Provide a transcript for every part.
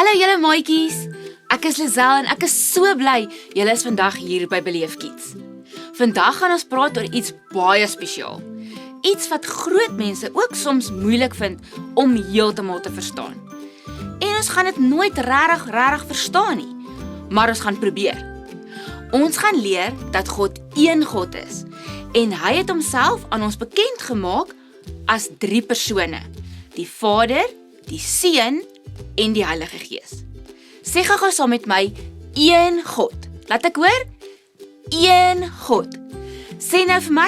Hallo julle maatjies, ek is Lizelle en ek is so bly julle is vandag hier by Beleef Kids. Vandag gaan ons praat oor iets baie spesiaal. Iets wat groot mense ook soms moeilik vind om heeltemal te verstaan. En ons gaan dit nooit regtig verstaan nie, maar ons gaan probeer. Ons gaan leer dat God een God is en hy het homself aan ons bekend gemaak as 3 persone: die Vader, die Seun en die Heilige Gees. Sê gou saam met my, een God. Laat ek hoor, een God. Sê nou vir my,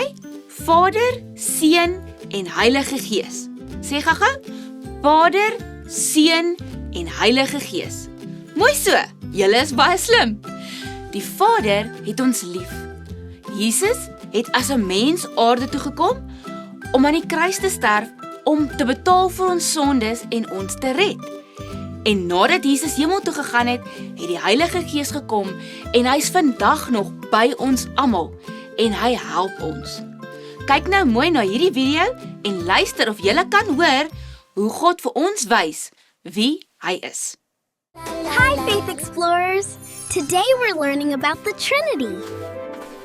Vader, Seun en Heilige Gees. Sê gou, Vader, Seun en Heilige Gees. Mooi so, julle is baie slim. Die Vader het ons lief. Jesus het as 'n mens aarde toe gekom om aan die kruis te sterf, om te betaal vir ons sondes en ons te red. En nadat Jesus hemel toe gegaan het, het die Heilige Gees gekom en hy is vandag nog by ons almal en hy help ons. Kyk nou mooi na hierdie video en luister of julle kan hoor hoe God vir ons wys wie hy is. Hi, Faith Explorers! Today we're learning about the Trinity.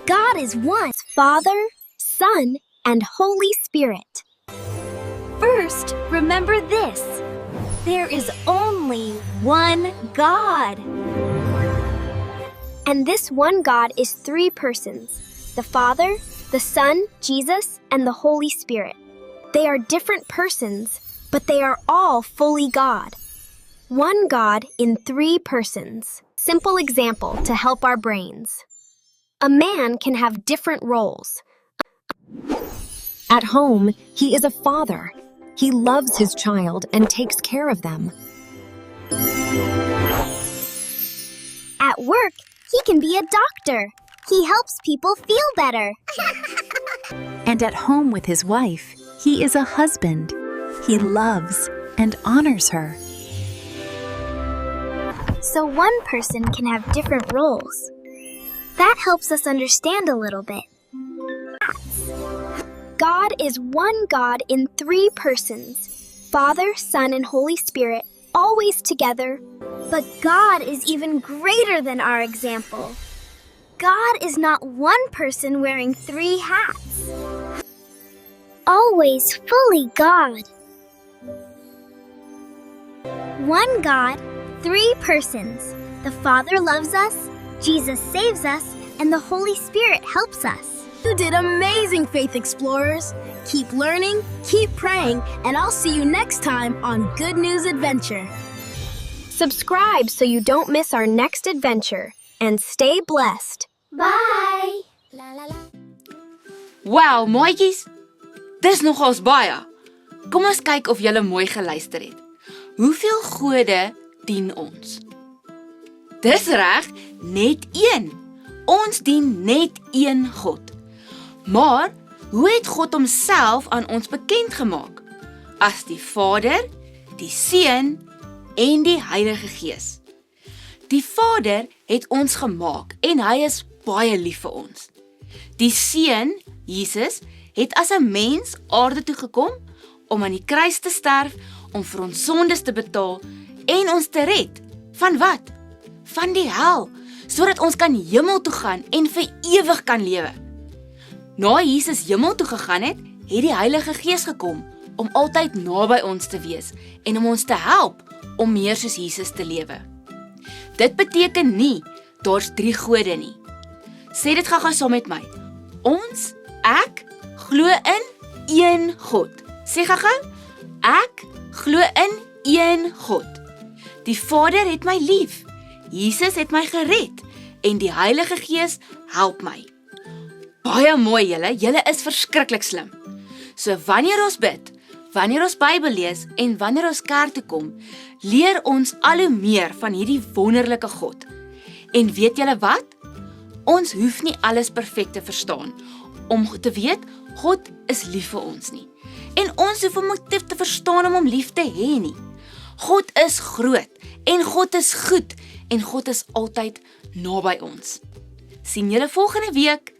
God is one, Father, Son, and Holy Spirit. First, remember this. There is only one God. And this one God is 3 persons: the Father, the Son, Jesus, and the Holy Spirit. They are different persons, but they are all fully God. One God in 3 persons. Simple example to help our brains. A man can have different roles. At home, he is a father. He loves his child and takes care of them. At work, he can be a doctor. He helps people feel better. And at home with his wife, he is a husband. He loves and honors her. So one person can have different roles. That helps us understand a little bit. God is one God in 3 persons: Father, Son, and Holy Spirit, always together. But God is even greater than our example. God is not one person wearing 3 hats. Always fully God. One God, 3 persons. The Father loves us, Jesus saves us, and the Holy Spirit helps us. You did amazing, Faith Explorers. Keep learning, keep praying, and I'll see you next time on Good News Adventure. Subscribe so you don't miss our next adventure, and stay blessed. Bye! Wow, maatjies, dis nogals baie. Kom ons kyk of julle mooi geluister het. Hoeveel gode dien ons? Dis reg, net 1. Ons dien net 1 God. Maar, hoe het God homself aan ons bekend gemaak? As die Vader, die Seun en die Heilige Gees. Die Vader het ons gemaak en hy is baie lief vir ons. Die Seun, Jesus, het as 'n mens aarde toe gekom om aan die kruis te sterf, om vir ons sondes te betaal en ons te red. Van wat? Van die hel, sodat ons kan hemel toe gaan en vir ewig kan lewe. Na Jesus hemel toe gegaan het, het die Heilige Gees gekom om altyd naby ons te wees en om ons te help om meer soos Jesus te lewe. Dit beteken nie daar's 3 gode nie. Sê dit gou saam met my. Ek glo in een God. Sê gou, ek glo in een God. Die Vader het my lief. Jesus het my gered en die Heilige Gees help my. Baie mooi julle is verskriklik slim. So wanneer ons bid, wanneer ons Bybel lees en wanneer ons kerk toe kom, leer ons al hoe meer van hierdie wonderlike God. En weet julle wat? Ons hoef nie alles perfek te verstaan om te weet God is lief vir ons nie. En ons hoef hom nie te verstaan om hom lief te hê nie. God is groot en God is goed en God is altyd naby ons. Sien julle volgende week.